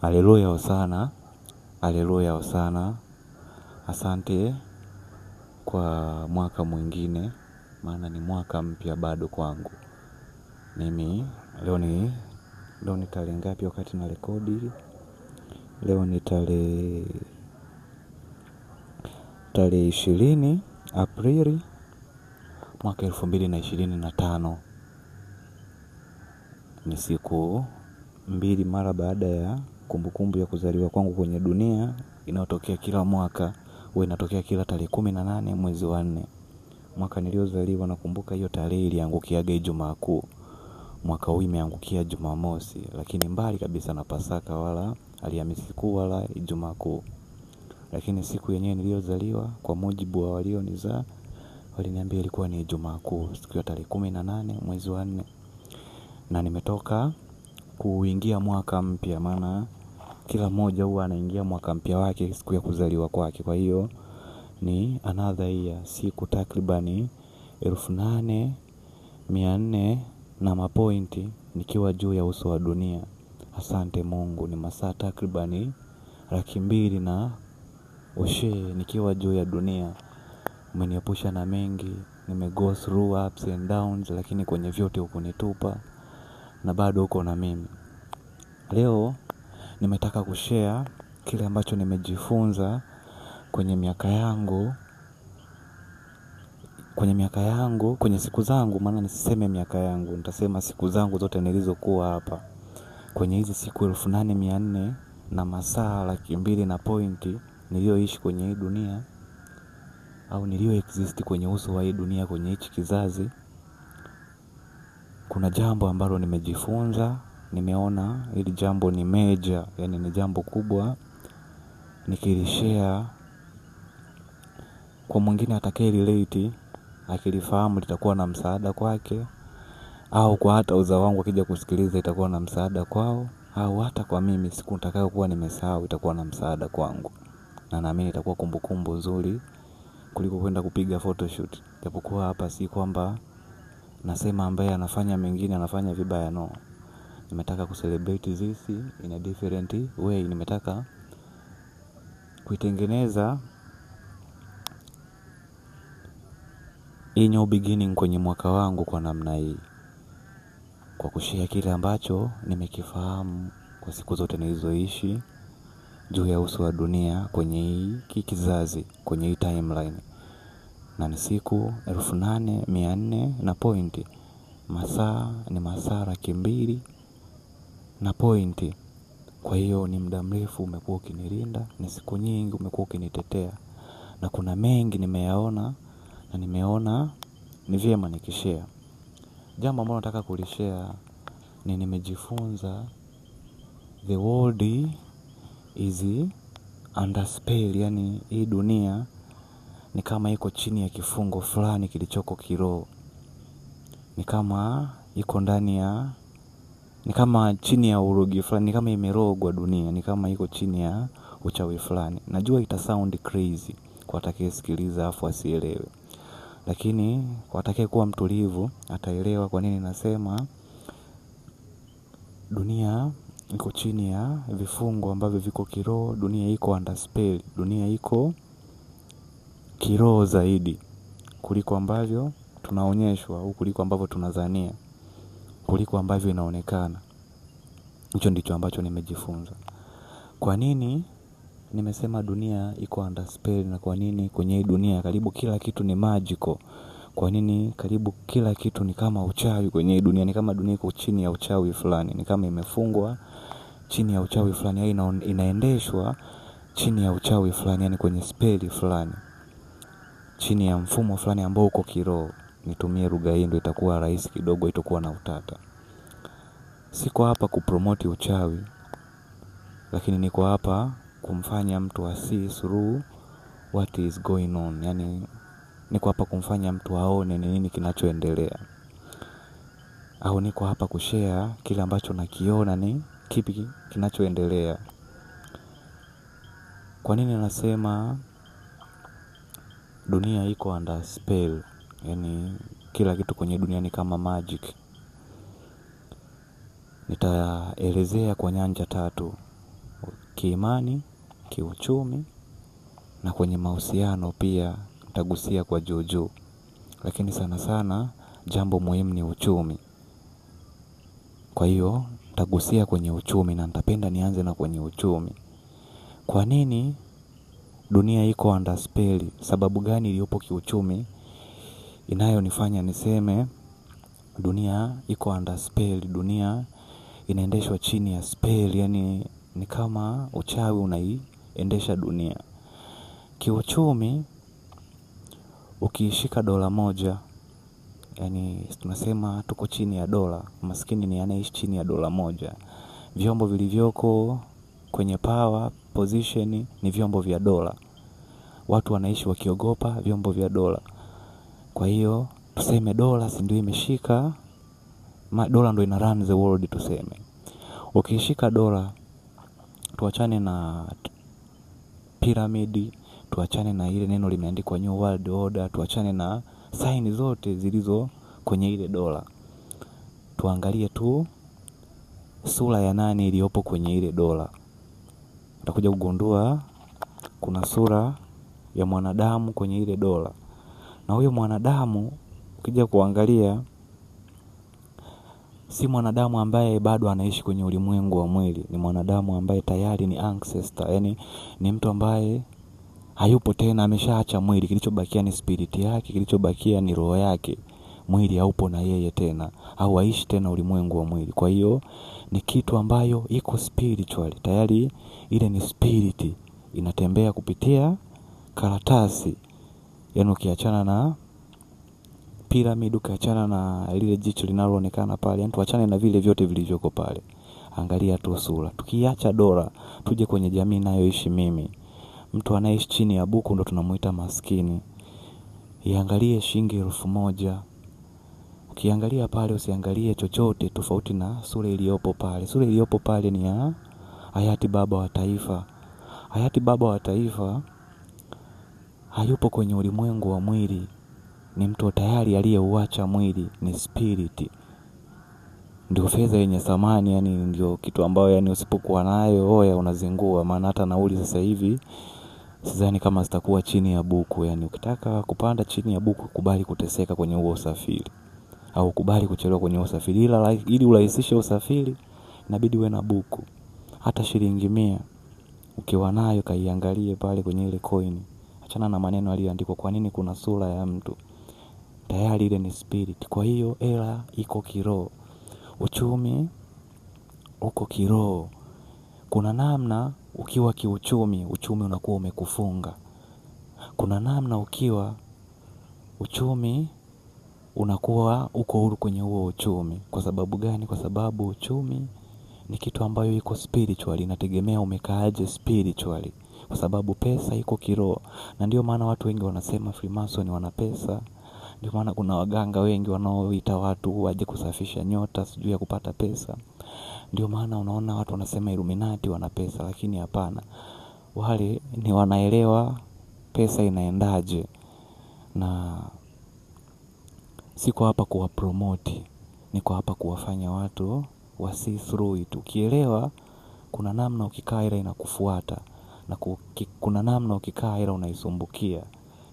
Haleluya hosana, haleluya hosana. Asante kwa mwaka mwingine, maana ni mwaka mpya bado kwangu. Mimi, leo ni tarehe ngapi wakati na rekodi? Leo ni tarehe 20 Aprili mwaka 2025. Ni siku 2 mara baada ya kumbukumbu ya kuzaliwa kwangu kwenye dunia, inayotokea kila mwaka. Huwa inatokea kila tarehe 18 mwezi wa 4. Mwaka niliozaliwa nakumbuka hiyo tarehe iliangukiaga Ijumaa Kuu. Mwaka huu imeangukia Jumamosi, lakini mbali kabisa na Pasaka wala Alhamisi Kuu wala Ijumaa Kuu. Lakini siku yenyewe niliozaliwa kwa mujibu wa walionizaa waliniambia ilikuwa ni Ijumaa Kuu, siku ya tarehe 18 mwezi wa 4. Na nimetoka kuingia mwaka mpya, maana kila mmoja huwa anaingia mwaka mpya wake siku ya kuzaliwa kwake. Kwa hiyo ni another year, siku takribani 8,400 na mapointi nikiwa juu ya uso wa dunia. Asante Mungu, ni masaa takribani 200,000 na ushe nikiwa juu ya dunia. Umeniepusha na mengi, nimego through ups and downs, lakini kwenye vyote hukunitupa na bado uko na mimi. Leo nimetaka kushare kile ambacho nimejifunza kwenye miaka yangu, kwenye siku zangu, maana nisiseme miaka yangu, nitasema siku zangu zote nilizokuwa hapa. Kwenye hizi siku 8,400 na masaa 200,000 na pointi nilioishi kwenye hii dunia, au nilio exist kwenye uso wa hii dunia, kwenye hichi kizazi. Kuna jambo ambalo nimejifunza, nimeona hili jambo ni major, yani ni jambo kubwa. Nikilishare kwa mwingine atakaye relate, akilifahamu litakuwa na msaada kwake, au kwa hata uzao wangu akija kusikiliza itakuwa na msaada kwao, au hata kwa mimi siku nitakayo kuwa nimesahau itakuwa na msaada kwangu. Na naamini itakuwa kumbukumbu nzuri kuliko kwenda kupiga photoshoot. Japokuwa hapa si kwamba nasema ambaye anafanya mengine anafanya vibaya, no. Nimetaka kucelebrate this in a different way. Nimetaka kuitengeneza hii new beginning kwenye mwaka wangu kwa namna hii, kwa kushare kile ambacho nimekifahamu kwa siku zote nilizoishi juu ya uso wa dunia kwenye hii kizazi, kwenye hii timeline. Na ni siku 8,400 na pointi. Masaa ni masaa 200,000 na pointi. Kwa hiyo ni muda mrefu umekuwa ukinilinda, ni siku nyingi umekuwa ukinitetea. Na kuna mengi nimeyaona na nimeona ni vyema nikishare. Jambo ambalo nataka kulishare ni nimejifunza the world is under spell, yani hii dunia ni kama iko chini ya kifungo fulani kilichoko kiroho. Ni kama iko ndani ya, ni kama chini ya urogi fulani, ni kama imerogwa dunia, ni kama iko chini ya uchawi fulani. Najua ita sound crazy kwa atakayesikiliza afu asielewe, lakini kwa atakaye kuwa mtulivu ataelewa kwa nini nasema dunia iko chini ya vifungo ambavyo viko kiroho. Dunia iko under spell, dunia iko kiroho zaidi kuliko ambavyo tunaonyeshwa, au kuliko ambavyo tunadhania, kuliko ambavyo inaonekana. Hicho ndicho ambacho nimejifunza. Kwa nini nimesema dunia iko under spell, na kwa nini kwenye hii dunia karibu kila kitu ni magical? Kwa nini karibu kila kitu ni kama uchawi kwenye hii dunia? Ni kama dunia iko chini ya uchawi fulani, ni kama imefungwa chini ya uchawi fulani, au inaendeshwa chini ya uchawi fulani, yani kwenye spell fulani, chini ya mfumo fulani ambao uko kiroho. Nitumie lugha hii ndio itakuwa rahisi kidogo, itakuwa na utata. Siko hapa kupromote uchawi, lakini niko hapa kumfanya mtu see through what is going on. Yani niko hapa kumfanya mtu aone ni nini kinachoendelea, au niko hapa kushare kile ambacho nakiona ni kipi kinachoendelea. Kwa nini nasema dunia iko under spell? Yani kila kitu kwenye dunia ni kama magic. Nitaelezea kwa nyanja 3. kiimani, kiuchumi na kwenye mahusiano pia nitagusia kwa juu. Lakini sana sana jambo muhimu ni uchumi. Kwa hiyo nitagusia kwenye uchumi na nitapenda nianze na kwenye uchumi. Kwa nini dunia iko underspell? Sababu gani iliyopo kiuchumi inayonifanya niseme dunia iko underspell? Dunia inaendeshwa chini ya spell, yani ni kama uchawi unaiendesha dunia. Kiuchumi ukiishika dola moja, yani tunasema tuko chini ya dola, maskini ni anaishi chini ya dola moja. Vyombo vilivyoko kwenye power position ni vyombo vya dola. Watu wanaishi wakiogopa vyombo vya dola. Kwa hiyo tuseme dola si ndio imeshika, dola ndio ina run the world tuseme. Ukishika dola, tuachane na piramidi, tuachane na ile neno limeandikwa New World Order, tuachane na saini zote zilizo kwenye ile dola. Tuangalie tu sura ya nani iliyopo kwenye ile dola. Utakuja kugundua kuna sura ya mwanadamu kwenye ile dola. Na huyo mwanadamu ukija kuangalia si mwanadamu ambaye bado anaishi kwenye ulimwengu wa mwili. Ni mwanadamu ambaye tayari ni ancestor, yani ni mtu ambaye hayupo tena, ameshaacha mwili. Kilichobakia ni spirit yake, kilichobakia ni roho yake. Mwili haupo na yeye tena, au haishi tena ulimwengu wa mwili. Kwa hiyo ni kitu ambayo iko spiritual. Tayari ile ni spirit inatembea kupitia karatasi. Yani ukiachana na piramidi, ukiachana na lile jicho linaloonekana pale, yani tuachane na vile vyote vilivyoko pale. Angalia tu sura. Tukiacha dola, tuje kwenye jamii nayoishi mimi. Mtu anaishi chini ya buku ndo tunamuita maskini. Iangalie shilingi 1000. Ukiangalia pale usiangalie chochote tofauti na sura iliyopo pale. Sura iliyopo pale ni ya hayati baba wa taifa. Hayati baba wa taifa hayupo kwenye ulimwengu wa mwili. Ni mtu tayari aliyeuacha mwili, ni spirit. Ndio fedha yenye thamani, yani ndio kitu ambayo yani usipokuwa nayo hoya unazingua. Maana hata nauli sasa hivi sidhani kama zitakuwa chini ya buku. Yani ukitaka kupanda chini ya buku, kubali kuteseka kwenye huo usafiri, au kubali kuchelewa kwenye usafiri. Ili urahisishe usafiri inabidi uwe na buku. Hata shilingi 100 ukiwa nayo kaiangalie pale kwenye ile coin. Achana na maneno yaliyoandikwa. Kwa nini kuna sura ya mtu? Tayari ile ni spirit. Kwa hiyo hela iko kiroho, uchumi uko kiroho. Kuna namna ukiwa kiuchumi, uchumi unakuwa umekufunga. Kuna namna ukiwa uchumi unakuwa uko huru kwenye huo uchumi. Kwa sababu gani? Kwa sababu uchumi ni kitu ambayo iko spiritual, inategemea umekaaje spiritual. Kwa sababu pesa iko kiroho. Na ndio maana watu wengi wanasema Freemason wana pesa. Ndio maana kuna waganga wengi wanaoita watu waje kusafisha nyota sijui ya kupata pesa. Ndio maana unaona watu wanasema Illuminati wana pesa, lakini hapana. Wale ni wanaelewa pesa inaendaje. Na siko hapa kuwa promote, niko hapa kuwafanya watu wa see through it. Ukielewa kuna namna ukikaa hela inakufuata, na kuna namna ukikaa hela unaisumbukia.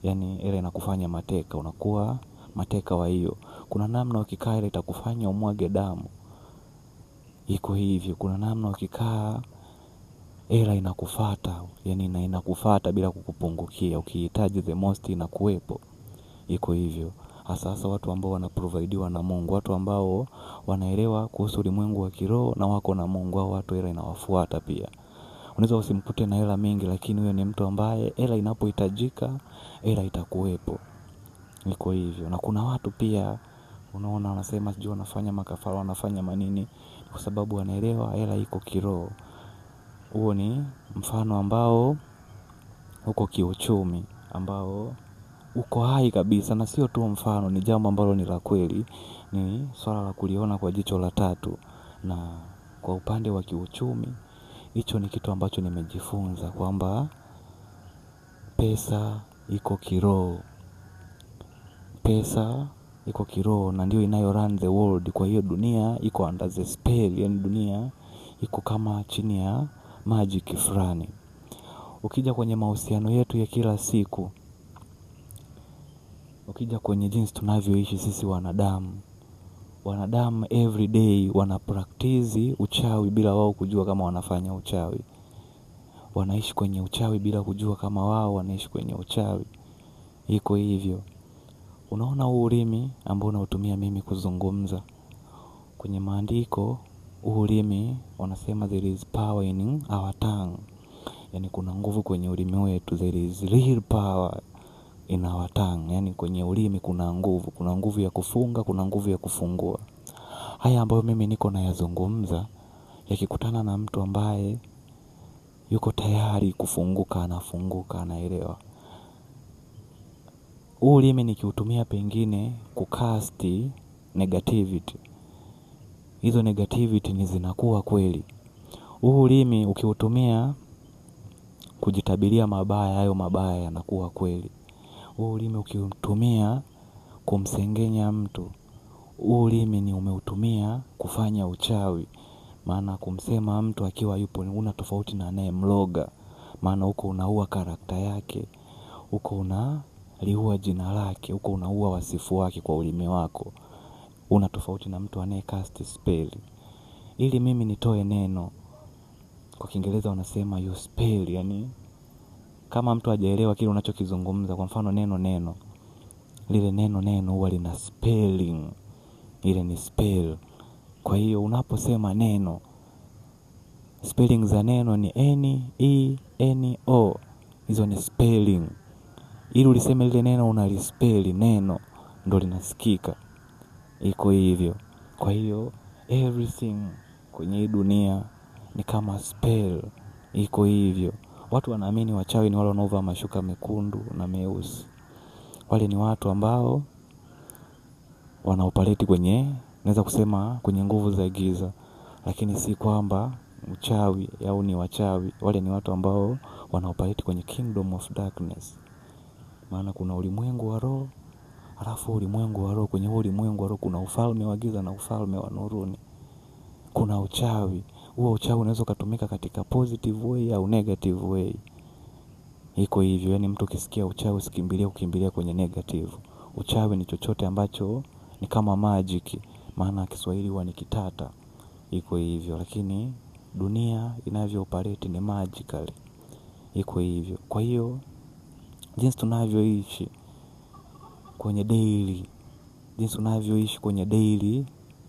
Yani hela inakufanya mateka, unakuwa mateka wa hiyo. Kuna namna ukikaa hela itakufanya umwage damu. Iko hivyo. Kuna namna ukikaa hela inakufuata, yani inakufuata bila kukupungukia. Ukihitaji the most inakuwepo. Iko hivyo. Hasa watu ambao wanaprovidiwa na Mungu, watu ambao wanaelewa kuhusu ulimwengu wa kiroho na wako na Mungu, au watu hela inawafuata pia. Unaweza usimkute na hela mingi, lakini huyo ni mtu ambaye hela inapohitajika hela itakuwepo. Iko hivyo. Na kuna watu pia unaona wanasema sijui wanafanya makafara, wanafanya manini, kwa sababu wanaelewa hela iko kiroho. Huo ni mfano ambao uko kiuchumi, ambao uko hai kabisa. Na sio tu mfano, ni jambo ambalo ni la kweli, ni swala la kuliona kwa jicho la tatu. Na kwa upande wa kiuchumi, hicho ni kitu ambacho nimejifunza kwamba pesa iko kiroho. Pesa iko kiroho na ndio inayo run the world. Kwa hiyo dunia iko under the spell, yani dunia iko kama chini ya magic fulani. Ukija kwenye mahusiano yetu ya kila siku, ukija kwenye jinsi tunavyoishi sisi wanadamu every day wana practice uchawi bila wao kujua kama wanafanya uchawi. Wanaishi kwenye uchawi bila kujua kama wao wanaishi kwenye uchawi. Iko hivyo. Unaona huu ulimi ambao nautumia mimi kuzungumza. Kwenye maandiko huu ulimi wanasema there is power in our tongue. Yani kuna nguvu kwenye ulimi wetu. There is real power in our tongue. Yani kwenye ulimi kuna nguvu ya kufunga, kuna nguvu ya kufungua. Haya ambayo mimi niko nayazungumza yakikutana na mtu ambaye yuko tayari kufunguka, anafunguka, anaelewa. Huu ulimi nikiutumia pengine kukast negativity, hizo negativity ni zinakuwa kweli. Huu ulimi ukiutumia kujitabiria mabaya, hayo mabaya yanakuwa kweli. Huu ulimi ukiutumia kumsengenya mtu, huu ulimi ni umeutumia kufanya uchawi. Maana kumsema mtu akiwa yupo una tofauti na anayemloga. Maana huko unaua karakta yake, huko unaliua jina lake, huko unaua wasifu wake kwa ulimi wako. Una tofauti na mtu anayecast spell. Ili mimi nitoe neno, kwa Kiingereza wanasema you spell, yani kama mtu hajaelewa kile unachokizungumza, kwa mfano neno, lile neno huwa lina spelling. Ile ni spell. Kwa hiyo unaposema neno, spelling za neno ni N-E-N-O. Hizo ni spelling. Ili uliseme lile neno unalispell, neno ndo linasikika. Iko hivyo. Kwa hiyo everything kwenye hii dunia ni kama spell. Iko hivyo. Watu wanaamini wachawi ni wale wanaovaa mashuka mekundu na meusi. Wale ni watu ambao wanaoperate kwenye, naweza kusema kwenye nguvu za giza. Lakini si kwamba uchawi au ni wachawi. Wale ni watu ambao wanaoperate kwenye kingdom of darkness. Maana kuna ulimwengu wa roho, alafu ulimwengu wa roho, kwenye ulimwengu wa roho kuna ufalme wa giza na ufalme wa nuruni. Kuna uchawi. Huo uchawi unaweza kutumika katika positive way au negative way. Iko hivyo. Yani mtu ukisikia uchawi ukimbilia kwenye negative. Uchawi ni chochote ambacho ni kama magic. Maana Kiswahili huwa ni kitata. Iko hivyo. Lakini dunia inavyo operate ni magically. Iko hivyo. Kwa hiyo jinsi tunavyoishi kwenye daily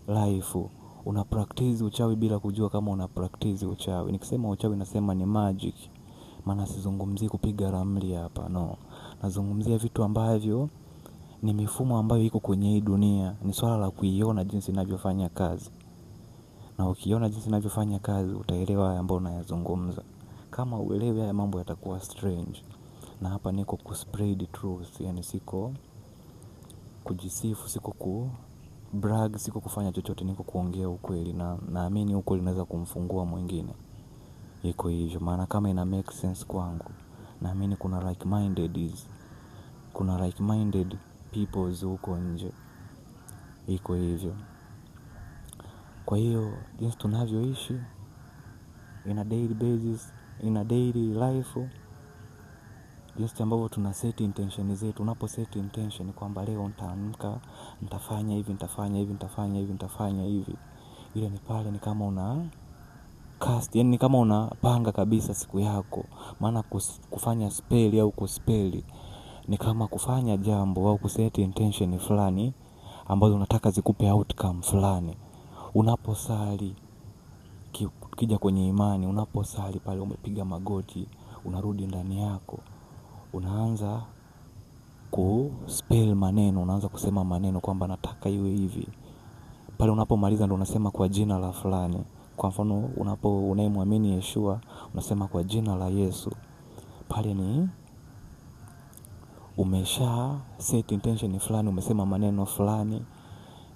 life, una practice uchawi bila kujua kama una practice uchawi. Nikisema uchawi nasema ni magic. Maana sizungumzii kupiga ramli hapa, no. Nazungumzia vitu ambavyo ni mifumo ambayo iko kwenye hii dunia. Ni swala la kuiona jinsi inavyofanya kazi. Na ukiona jinsi inavyofanya kazi utaelewa haya ambayo nayazungumza. Kama uelewi haya mambo yatakuwa strange. Na hapa niko kuspread truth. Yani siko kujisifu, siko brag, siko kufanya chochote, niko kuongea ukweli. Na naamini ukweli unaweza kumfungua mwingine. Iko hivyo. Maana kama ina make sense kwangu, naamini kuna like-minded peoples huko nje. Iko hivyo. Kwa hiyo jinsi tunavyoishi in a daily basis, in a daily life, jinsi ambavyo tuna set intention zetu. Unapo set intention kwamba leo nitaamka, nitafanya hivi, nitafanya hivi, nitafanya hivi, nitafanya hivi. Ile ni pale ni kama una cast, yani ni kama unapanga kabisa siku yako. Maana kufanya spell au kuspell ni kama kufanya jambo au kuset intention fulani ambazo unataka zikupe outcome fulani. Unaposali, kija kwenye imani, unaposali pale umepiga magoti, unarudi ndani yako, unaanza kuspell maneno, unaanza kusema maneno kwamba nataka iwe hivi. Pale unapomaliza ndo unasema kwa jina la fulani. Kwa mfano unayemwamini Yeshua, unasema kwa jina la Yesu. Pale ni umesha set intention fulani, umesema maneno fulani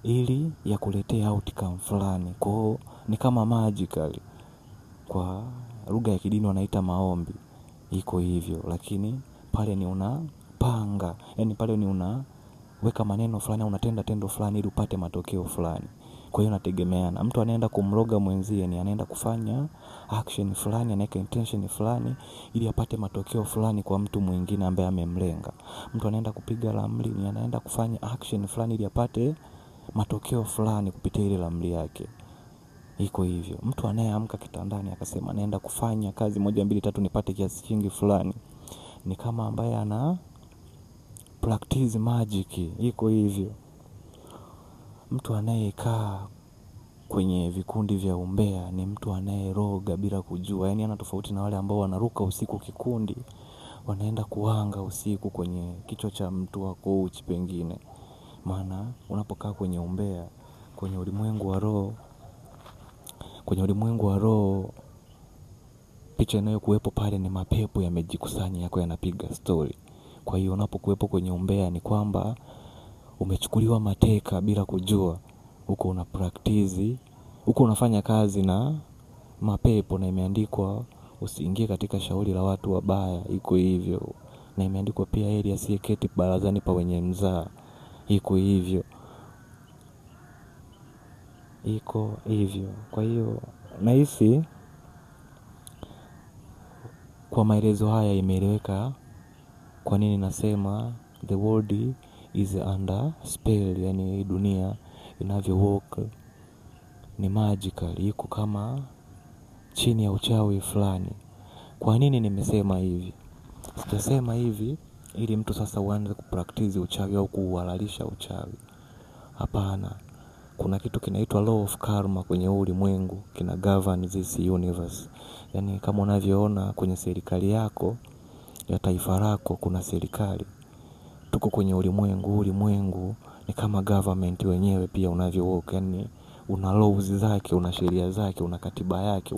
ili ya kuletea outcome fulani. Kwa hiyo ni kama magically. Kwa lugha ya kidini wanaita maombi. Iko hivyo. Lakini pale ni unapanga. Yani pale ni unaweka maneno fulani, unatenda tendo fulani ili upate matokeo fulani. Kwa hiyo nategemeana. Mtu anaenda kumroga mwenzie ni anaenda kufanya action fulani, anaweka intention fulani ili apate matokeo fulani kwa mtu mwingine ambaye amemlenga. Mtu anaenda kupiga ramli ni anaenda kufanya action fulani ili apate matokeo fulani kupitia ile ramli yake. Iko hivyo. Mtu anayeamka kitandani akasema naenda kufanya kazi 1 2 3 nipate kiasi kingi fulani, ni kama ambaye ana practice magic. Iko hivyo. Mtu anayekaa kwenye vikundi vya umbea ni mtu anayeroga bila kujua. Yaani ana tofauti na wale ambao wanaruka usiku kikundi, wanaenda kuanga usiku kwenye kichwa cha mtu wako uchi pengine. Maana unapokaa kwenye umbea, kwenye ulimwengu wa roho, picha inayokuwepo pale ni mapepo yamejikusanya yako yanapiga story. Kwa hiyo unapokuwepo kwenye umbea ni kwamba umechukuliwa mateka bila kujua. Huko una practice, huko unafanya kazi na mapepo, na imeandikwa usiingie katika shauri la watu wabaya. Iko hivyo. Na imeandikwa pia heri asiyeketi barazani pa wenye mzaa. Iko hivyo. Iko hivyo. Kwa hiyo nahisi kwa maelezo haya imeeleweka kwa nini nasema the world is under spell. Yani dunia inavyo work ni magical, iko kama chini ya uchawi fulani. Kwa nini nimesema hivi? Sijasema hivi ili mtu sasa uanze kupractice uchawi au kuuhalalisha uchawi. Hapana. Kuna kitu kinaitwa law of karma kwenye ulimwengu, kina govern this universe. Yani kama unavyoona kwenye serikali yako ya taifa lako kuna serikali. Tuko kwenye ulimwengu ni kama government wenyewe pia unavyo work. Yani una laws zake, una sheria zake, una katiba yake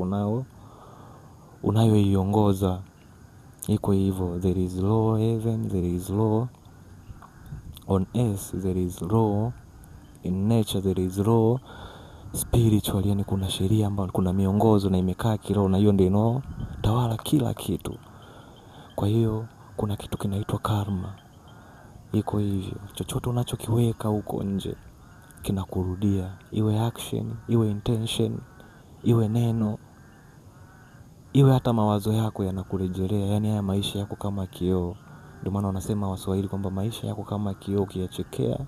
unayoiongoza. Iko hivyo. There is law heaven, there is law on earth, there is law in nature, there is law spiritual. Yani kuna sheria ambayo kuna miongozo na imekaa kiroho, na hiyo ndio inatawala kila kitu. Kwa hiyo kuna kitu kinaitwa karma. Iko hivyo. Chochote unachokiweka huko nje kinakurudia, iwe action, iwe intention, iwe neno, iwe hata mawazo yako yanakurejelea. Yani haya maisha yako kama kioo. Ndio maana wanasema Waswahili kwamba maisha yako kama kioo, ukiyachekea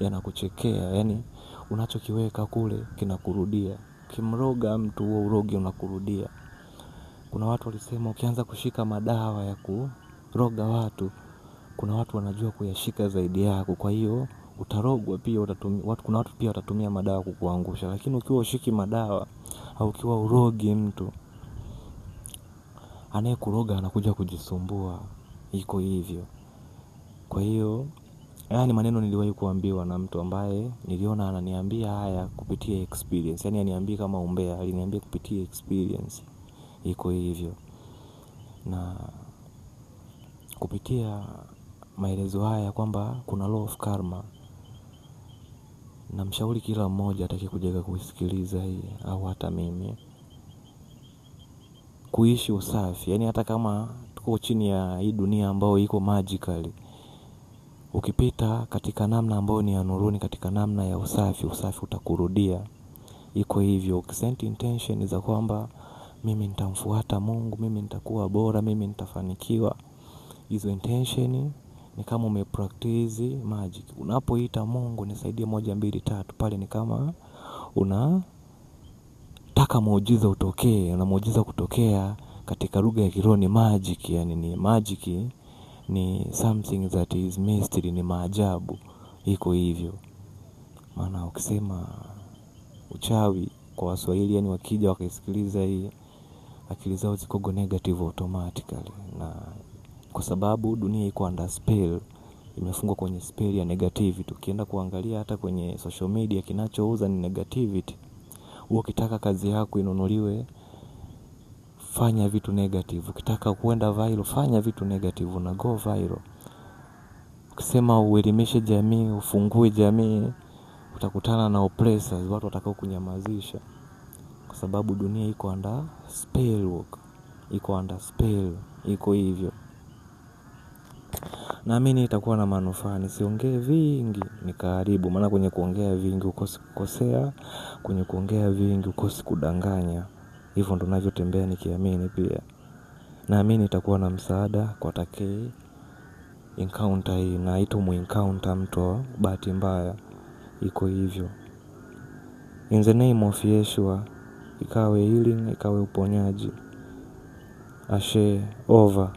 yanakuchekea. Yani unachokiweka kule kinakurudia. Kimroga mtu huo urogi unakurudia. Kuna watu walisema ukianza kushika madawa ya kuroga watu, kuna watu wanajua kuyashika zaidi yako. Kwa hiyo utarogwa pia, kuna watu pia watatumia madawa kukuangusha. Lakini ukiwa ushiki madawa au ukiwa urogi mtu, anayekuroga anakuja kujisumbua. Iko hivyo. Kwa hiyo haya ni maneno niliwahi kuambiwa na mtu ambaye niliona ananiambia haya kupitia experience. Yani aniambia kama umbea, aliniambia kupitia experience. Iko hivyo. Na kupitia maelezo haya kwamba kuna law of karma, na mshauri kila mmoja atakayekuja kusikiliza hii au hata mimi kuishi usafi. Yani hata kama tuko chini ya hii dunia ambayo iko magically, ukipita katika namna ambayo ni ya nuruni, katika namna ya usafi utakurudia. Iko hivyo. Ukisent intention za kwamba mimi nitamfuata Mungu, mimi nitakuwa bora, mimi nitafanikiwa, hizo intention ni kama umepractice magic. Unapoita Mungu nisaidie 1 2 3, pale ni kama unataka muujiza utokee, na muujiza kutokea katika lugha ya kiroho ni magic. Yani ni magic, ni something that is mystery, ni maajabu. Iko hivyo. Maana ukisema uchawi kwa Waswahili, yani wakija wakaisikiliza hii, akili zao ziko negative automatically. Na kwa sababu dunia iko under spell, imefungwa kwenye spell ya negativity. Ukienda kuangalia hata kwenye social media, kinachouza ni negativity. Ukitaka kazi yako inunuliwe, fanya vitu negative. Ukitaka kuenda viral, fanya vitu negative na go viral. Ukisema uelimishe jamii, ufungue jamii, utakutana na oppressors, watu watakao kunyamazisha. Kwa sababu dunia iko under spell work. Iko under spell. Iko hivyo. naamini itakuwa na manufaa. Nisiongee vingi nikaharibu, maana kwenye kuongea vingi ukosi kukosea, kwenye kuongea vingi ukosi kudanganya. Hivyo ndo navyotembea nikiamini pia. Naamini itakuwa na msaada kwa atakaye encounter hii, na haitomuencounter mtu wa bahati mbaya. Iko hivyo. In the name of Yeshua, ikawe healing, ikawe uponyaji. Ashe, over.